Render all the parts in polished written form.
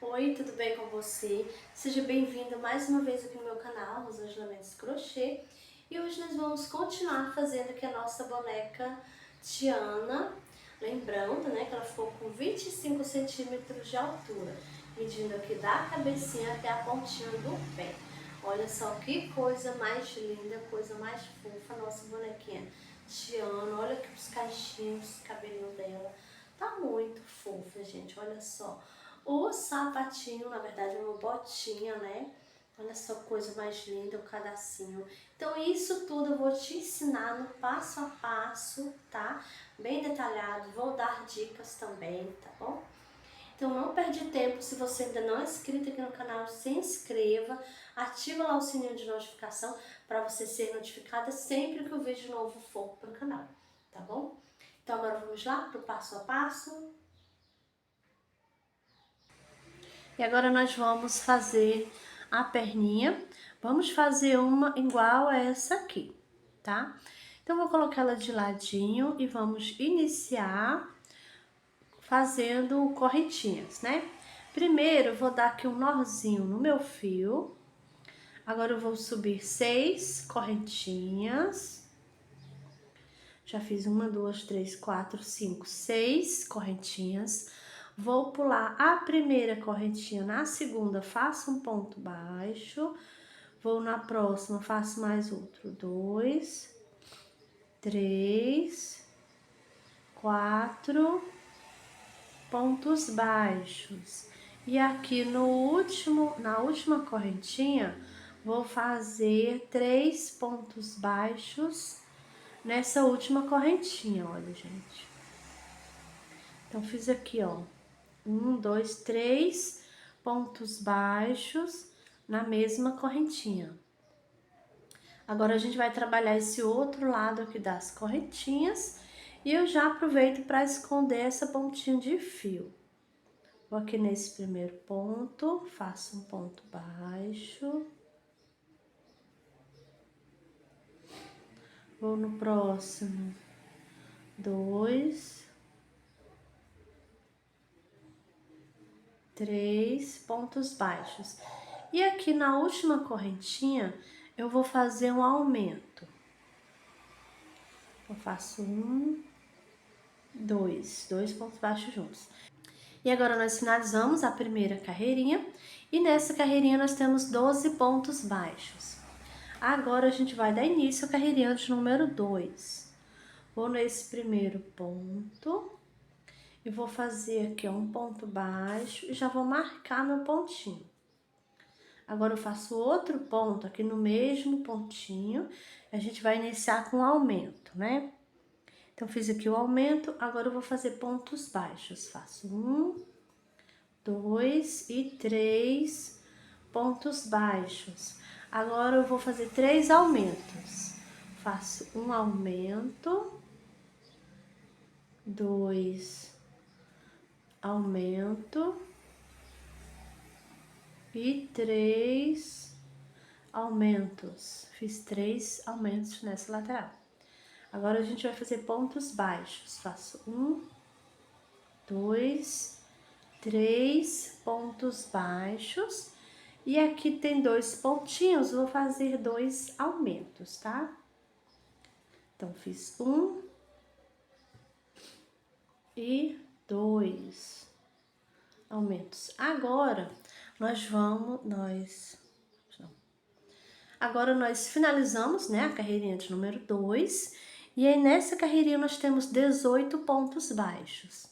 Oi, tudo bem com você? Seja bem-vindo mais uma vez aqui no meu canal, Rosângela Mendes Crochê. E hoje nós vamos continuar fazendo aqui a nossa boneca Tiana. Lembrando, né, que ela ficou com 25 centímetros de altura, medindo aqui da cabecinha até a pontinha do pé. Olha só que coisa mais linda, coisa mais fofa, a nossa bonequinha Tiana. Olha aqui os caixinhos, o cabelinho dela. Tá muito fofa, gente, olha só. O sapatinho, na verdade, é uma botinha, né? Olha só, coisa mais linda, o cadacinho. Então, isso tudo eu vou te ensinar no passo a passo, tá? Bem detalhado, vou dar dicas também, tá bom? Então, não perde tempo, se você ainda não é inscrito aqui no canal, se inscreva, ativa lá o sininho de notificação para você ser notificada sempre que o vídeo novo for pro canal, tá bom? Então, agora vamos lá pro passo a passo. E agora nós vamos fazer a perninha. Vamos fazer uma igual a essa aqui, tá? Então, vou colocar ela de ladinho e vamos iniciar fazendo correntinhas, né? Primeiro, eu vou dar aqui um nozinho no meu fio. Agora, eu vou subir 6 correntinhas. Já fiz 1, 2, 3, 4, 5, 6 correntinhas. Vou pular a primeira correntinha, na segunda faço um ponto baixo, vou na próxima, faço mais outro, 2, 3, 4 pontos baixos. E aqui na última correntinha, vou fazer 3 pontos baixos nessa última correntinha, olha, gente. Então, fiz aqui, ó. 1, 2, 3 pontos baixos na mesma correntinha. Agora, a gente vai trabalhar esse outro lado aqui das correntinhas e eu já aproveito para esconder essa pontinha de fio. Vou aqui nesse primeiro ponto, faço um ponto baixo. Vou no próximo, 2, 3 pontos baixos. E aqui na última correntinha, eu vou fazer um aumento. Eu faço 1, 2 pontos baixos juntos. E agora nós finalizamos a primeira carreirinha e nessa carreirinha nós temos 12 pontos baixos. Agora a gente vai dar início à carreirinha de número 2. Vou nesse primeiro ponto e vou fazer aqui um ponto baixo e já vou marcar meu pontinho. Agora eu faço outro ponto aqui no mesmo pontinho, a gente vai iniciar com aumento, né? Então, fiz aqui o aumento, agora eu vou fazer pontos baixos. Faço 1, 2 e 3 pontos baixos. Agora eu vou fazer 3 aumentos. Faço um aumento, 2 aumento e 3 aumentos. Fiz 3 aumentos nessa lateral. Agora, a gente vai fazer pontos baixos. Faço 1, 2, 3 pontos baixos. E aqui tem 2 pontinhos, vou fazer 2 aumentos, tá? Então, fiz 1 e 2 aumentos. Agora, Agora, nós finalizamos, né, a carreirinha de número 2. E aí, nessa carreirinha, nós temos 18 pontos baixos.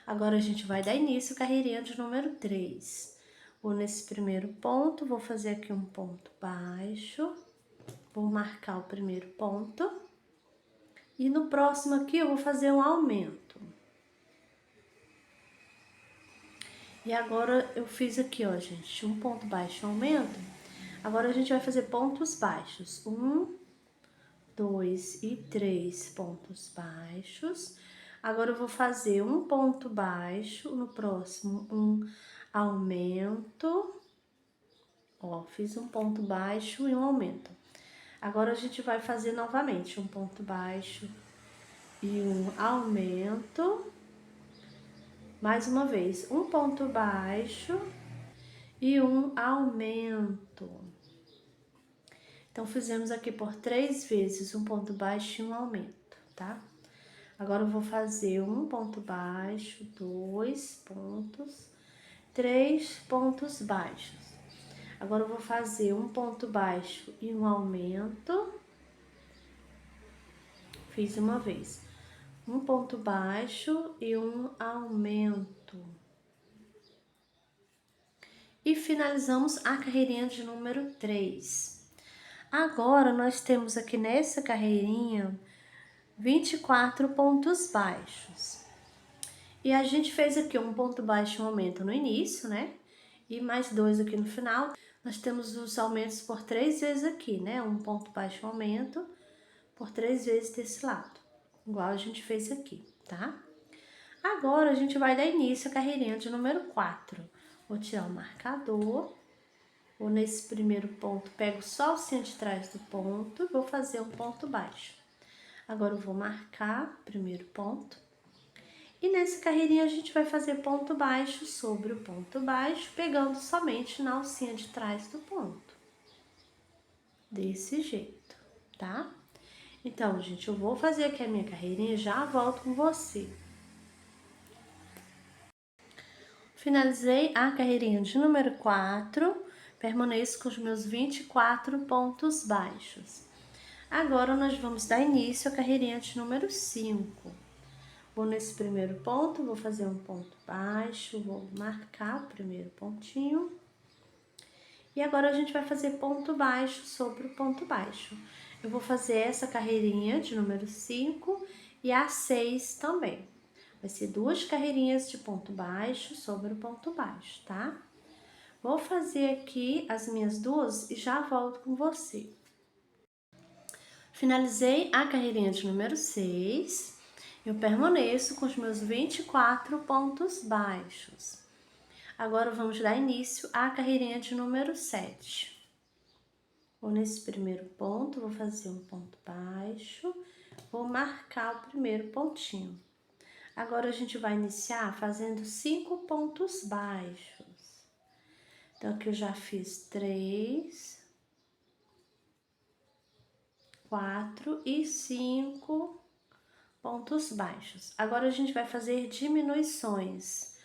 Agora, a gente vai dar início à carreirinha de número 3. Vou nesse primeiro ponto, vou fazer aqui um ponto baixo. Vou marcar o primeiro ponto. E no próximo aqui, eu vou fazer um aumento. E agora, eu fiz aqui, ó, gente, um ponto baixo, um aumento. Agora, a gente vai fazer pontos baixos. 1, 2 e 3 pontos baixos. Agora, eu vou fazer um ponto baixo, no próximo, um aumento. Ó, fiz um ponto baixo e um aumento. Agora, a gente vai fazer novamente um ponto baixo e um aumento. Mais uma vez, um ponto baixo e um aumento. Então, fizemos aqui por 3 vezes um ponto baixo e um aumento, tá? Agora, eu vou fazer um ponto baixo, 2 pontos, 3 pontos baixos. Agora, eu vou fazer um ponto baixo e um aumento. Fiz uma vez. Um ponto baixo e um aumento. E finalizamos a carreirinha de número 3. Agora, nós temos aqui nessa carreirinha 24 pontos baixos. E a gente fez aqui um ponto baixo e um aumento no início, né? E mais 2 aqui no final. Nós temos os aumentos por 3 vezes aqui, né? Um ponto baixo e um aumento por 3 vezes desse lado. Igual a gente fez aqui, tá? Agora, a gente vai dar início à carreirinha de número 4. Vou tirar o marcador. Vou nesse primeiro ponto, pego só a alcinha de trás do ponto e vou fazer um ponto baixo. Agora, eu vou marcar o primeiro ponto. E nessa carreirinha, a gente vai fazer ponto baixo sobre o ponto baixo, pegando somente na alcinha de trás do ponto. Desse jeito, tá? Então, gente, eu vou fazer aqui a minha carreirinha e já volto com você. Finalizei a carreirinha de número 4. Permaneço com os meus 24 pontos baixos. Agora, nós vamos dar início à carreirinha de número 5. Vou nesse primeiro ponto, vou fazer um ponto baixo, vou marcar o primeiro pontinho. E agora, a gente vai fazer ponto baixo sobre o ponto baixo. Eu vou fazer essa carreirinha de número 5 e a 6 também. Vai ser 2 carreirinhas de ponto baixo sobre o ponto baixo, tá? Vou fazer aqui as minhas 2 e já volto com você. Finalizei a carreirinha de número 6. Eu permaneço com os meus 24 pontos baixos. Agora, vamos dar início à carreirinha de número 7. Vou nesse primeiro ponto, vou fazer um ponto baixo, vou marcar o primeiro pontinho. Agora, a gente vai iniciar fazendo 5 pontos baixos. Então, aqui eu já fiz 3, 4 e 5 pontos baixos. Agora, a gente vai fazer diminuições.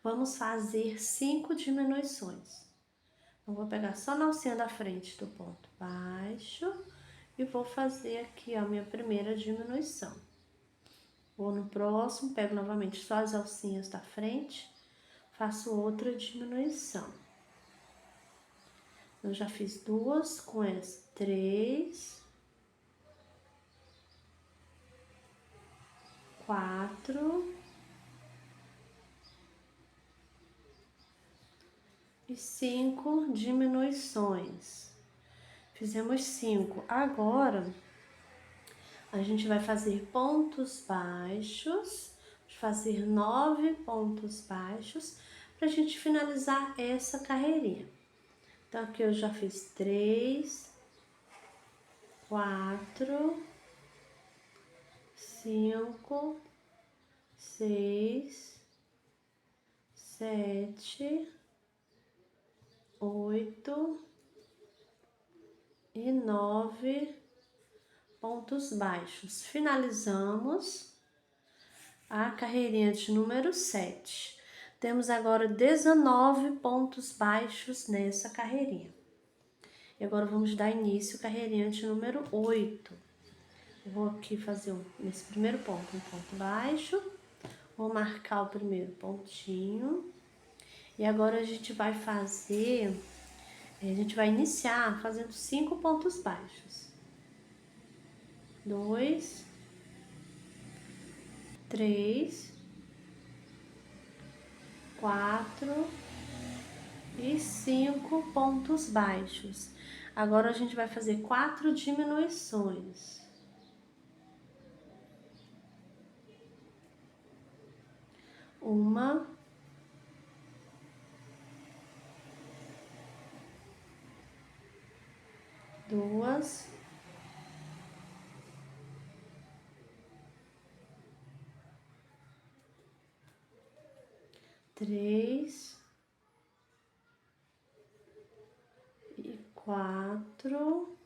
Vamos fazer 5 diminuições. Eu vou pegar só na alcinha da frente do ponto baixo e vou fazer aqui a minha primeira diminuição. Vou no próximo, pego novamente só as alcinhas da frente, faço outra diminuição. Eu já fiz 2 com essa, 3, 4 e 5 diminuições. Fizemos 5. Agora, a gente vai fazer pontos baixos, fazer 9 pontos baixos, pra gente finalizar essa carreirinha. Então, aqui eu já fiz 3, 4, 5, 6, 7, 8 e 9 pontos baixos. Finalizamos a carreirinha de número 7. Temos agora 19 pontos baixos nessa carreirinha. E agora vamos dar início à carreirinha de número 8. Eu vou aqui fazer nesse primeiro ponto um ponto baixo, vou marcar o primeiro pontinho. E agora a gente vai fazer, a gente vai iniciar fazendo 5 pontos baixos. 2, 3, 4 e 5 pontos baixos. Agora a gente vai fazer 4 diminuições. 1, 2, 3, 3 e 4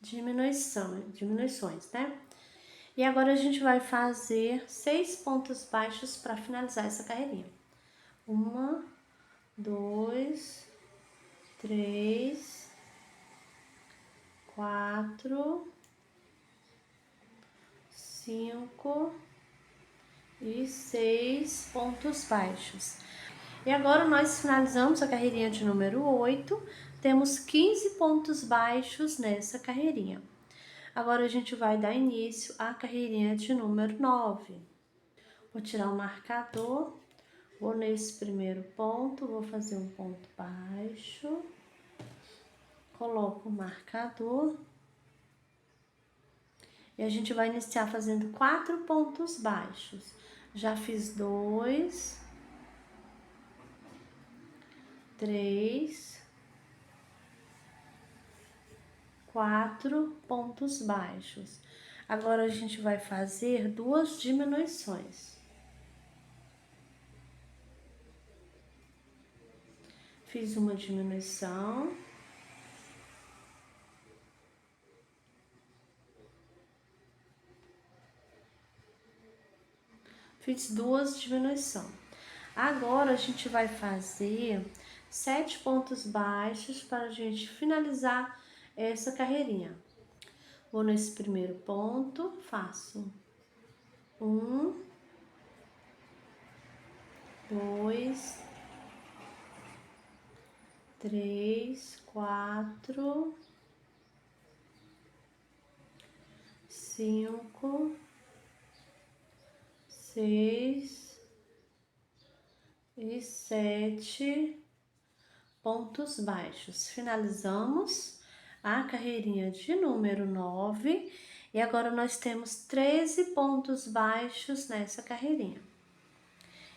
diminuições, né? E agora a gente vai fazer 6 pontos baixos para finalizar essa carreirinha. 1, 2, 3, 4, 5 e 6 pontos baixos. E agora nós finalizamos a carreirinha de número 8, temos 15 pontos baixos nessa carreirinha. Agora a gente vai dar início à carreirinha de número 9. Vou tirar o marcador, vou nesse primeiro ponto, vou fazer um ponto baixo, coloco o marcador e a gente vai iniciar fazendo 4 pontos baixos. Já fiz 2, 3, 4 pontos baixos. Agora a gente vai fazer 2 diminuições. Fiz uma diminuição. Fiz 2 diminuições. Agora a gente vai fazer 7 pontos baixos para a gente finalizar essa carreirinha. Vou nesse primeiro ponto, faço 1, 2, 3, 4, 5, 6 e 7 pontos baixos. Finalizamos a carreirinha de número 9 e agora nós temos 13 pontos baixos nessa carreirinha.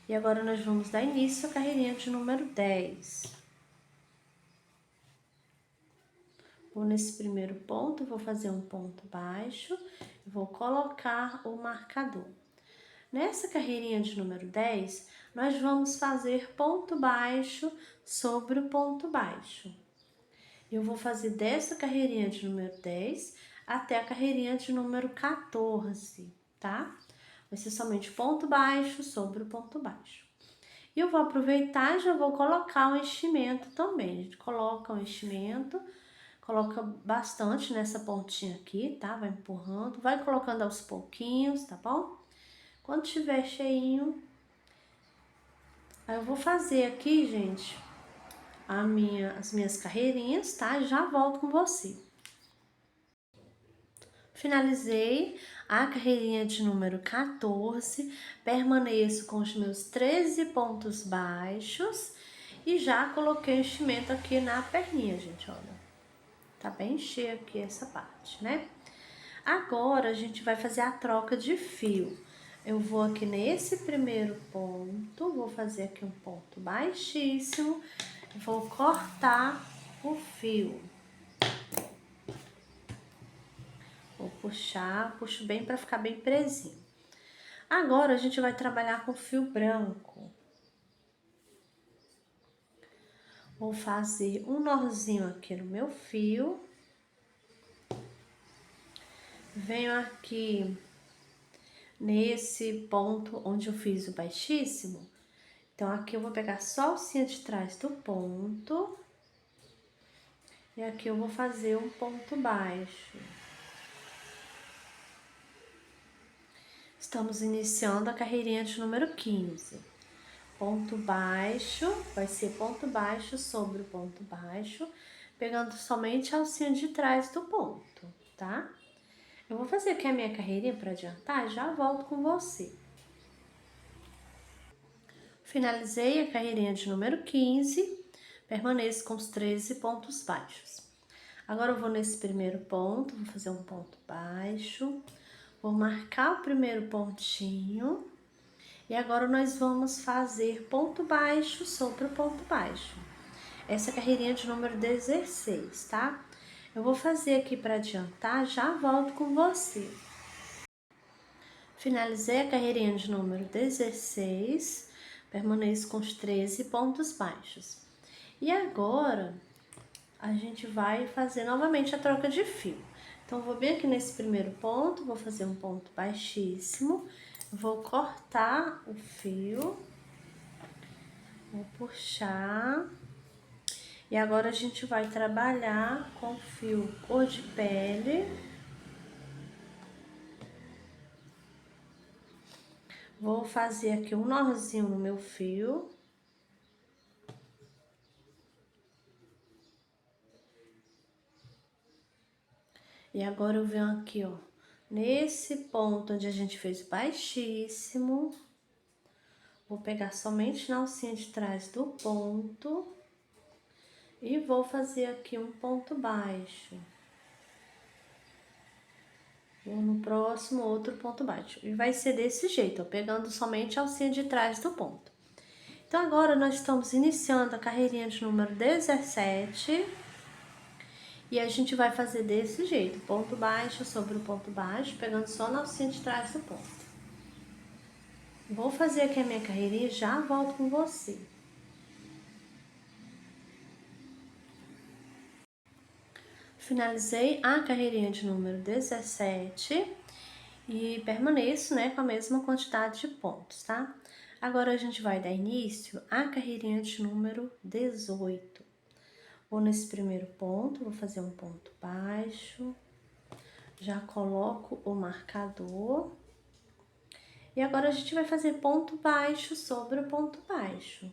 E agora nós vamos dar início à carreirinha de número 10. Vou nesse primeiro ponto, vou fazer um ponto baixo, vou colocar o marcador. Nessa carreirinha de número 10, nós vamos fazer ponto baixo sobre o ponto baixo. Eu vou fazer dessa carreirinha de número 10 até a carreirinha de número 14, tá? Vai ser somente ponto baixo sobre o ponto baixo. E eu vou aproveitar e já vou colocar o enchimento também. A gente coloca o enchimento, coloca bastante nessa pontinha aqui, tá? Vai empurrando, vai colocando aos pouquinhos, tá bom? Quando tiver cheinho, aí eu vou fazer aqui, gente, as minhas carreirinhas, tá? Já volto com você. Finalizei a carreirinha de número 14, permaneço com os meus 13 pontos baixos e já coloquei o enchimento aqui na perninha, gente, olha. Tá bem cheio aqui essa parte, né? Agora a gente vai fazer a troca de fio. Eu vou aqui nesse primeiro ponto, vou fazer aqui um ponto baixíssimo, vou cortar o fio. Vou puxar, puxo bem para ficar bem presinho. Agora a gente vai trabalhar com fio branco. Vou fazer um nozinho aqui no meu fio. Venho aqui nesse ponto onde eu fiz o baixíssimo. Então, aqui eu vou pegar só a alcinha de trás do ponto. E aqui eu vou fazer um ponto baixo. Estamos iniciando a carreirinha de número 15. Ponto baixo, vai ser ponto baixo sobre o ponto baixo, pegando somente a alcinha de trás do ponto, tá? Eu vou fazer aqui a minha carreirinha para adiantar, já volto com você. Finalizei a carreirinha de número 15, permaneço com os 13 pontos baixos. Agora eu vou nesse primeiro ponto, vou fazer um ponto baixo, vou marcar o primeiro pontinho e agora nós vamos fazer ponto baixo sobre o ponto baixo. Essa é a carreirinha de número 16, tá? Eu vou fazer aqui para adiantar, já volto com você. Finalizei a carreirinha de número 16, permaneço com os 13 pontos baixos. E agora, a gente vai fazer novamente a troca de fio. Então, vou bem aqui nesse primeiro ponto, vou fazer um ponto baixíssimo, vou cortar o fio, vou puxar. E agora a gente vai trabalhar com fio cor de pele. Vou fazer aqui um nozinho no meu fio. E agora eu venho aqui, ó, nesse ponto onde a gente fez baixíssimo. Vou pegar somente na alcinha de trás do ponto. E vou fazer aqui um ponto baixo. Vou no próximo outro ponto baixo. E vai ser desse jeito, ó, pegando somente a alcinha de trás do ponto. Então, agora nós estamos iniciando a carreirinha de número 17. E a gente vai fazer desse jeito, ponto baixo sobre o ponto baixo, pegando só na alcinha de trás do ponto. Vou fazer aqui a minha carreirinha e já volto com você. Finalizei a carreirinha de número 17 e permaneço, né, com a mesma quantidade de pontos, tá? Agora a gente vai dar início à carreirinha de número 18. Vou nesse primeiro ponto, vou fazer um ponto baixo, já coloco o marcador. E agora a gente vai fazer ponto baixo sobre o ponto baixo.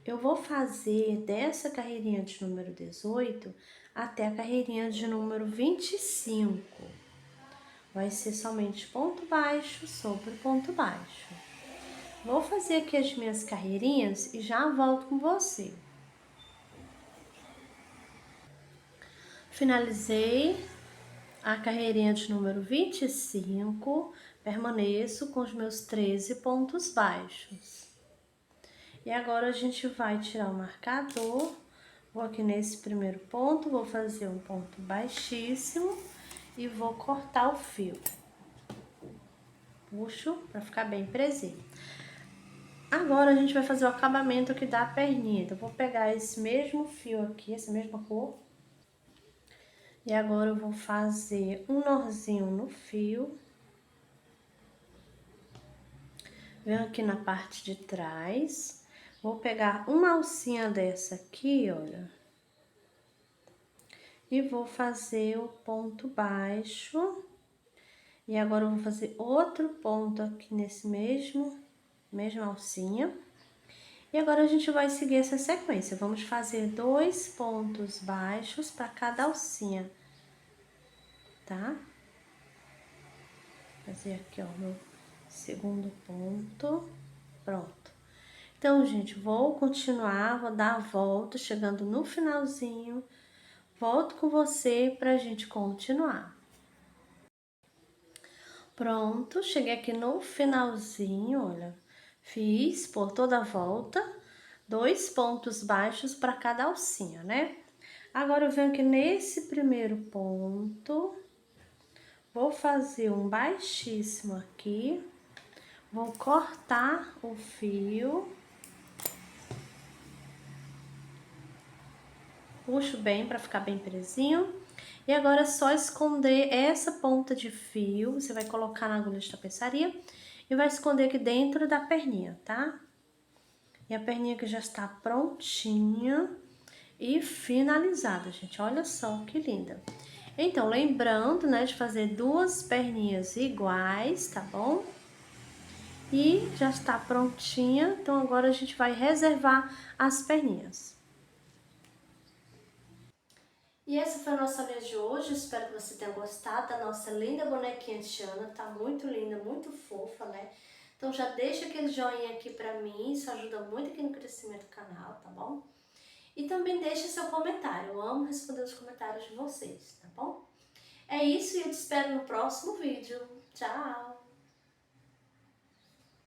Eu vou fazer dessa carreirinha de número 18 até a carreirinha de número 25. Vai ser somente ponto baixo sobre ponto baixo. Vou fazer aqui as minhas carreirinhas e já volto com você. Finalizei a carreirinha de número 25, permaneço com os meus 13 pontos baixos. E agora a gente vai tirar o marcador, vou aqui nesse primeiro ponto, vou fazer um ponto baixíssimo e vou cortar o fio. Puxo para ficar bem presinho. Agora a gente vai fazer o acabamento aqui da perninha. Então, vou pegar esse mesmo fio aqui, essa mesma cor. E agora eu vou fazer um nozinho no fio. Venho aqui na parte de trás. Vou pegar uma alcinha dessa aqui, olha. E vou fazer o ponto baixo. E agora eu vou fazer outro ponto aqui nesse mesma alcinha. E agora a gente vai seguir essa sequência. Vamos fazer 2 pontos baixos para cada alcinha, tá? Fazer aqui, ó, meu segundo ponto. Pronto. Então, gente, vou continuar, vou dar a volta, chegando no finalzinho. Volto com você pra gente continuar. Pronto, cheguei aqui no finalzinho, olha. Fiz por toda a volta 2 pontos baixos para cada alcinha, né? Agora eu venho aqui nesse primeiro ponto, vou fazer um baixíssimo aqui, vou cortar o fio, puxo bem para ficar bem presinho. E agora é só esconder essa ponta de fio, você vai colocar na agulha de tapeçaria e vai esconder aqui dentro da perninha, tá? E a perninha que já está prontinha e finalizada, gente. Olha só que linda. Então, lembrando, né, de fazer 2 perninhas iguais, tá bom? E já está prontinha, então agora a gente vai reservar as perninhas. E essa foi a nossa aula de hoje, espero que você tenha gostado da nossa linda bonequinha de Tiana, tá muito linda, muito fofa, né? Então já deixa aquele joinha aqui pra mim, isso ajuda muito aqui no crescimento do canal, tá bom? E também deixa seu comentário, eu amo responder os comentários de vocês, tá bom? É isso e eu te espero no próximo vídeo. Tchau!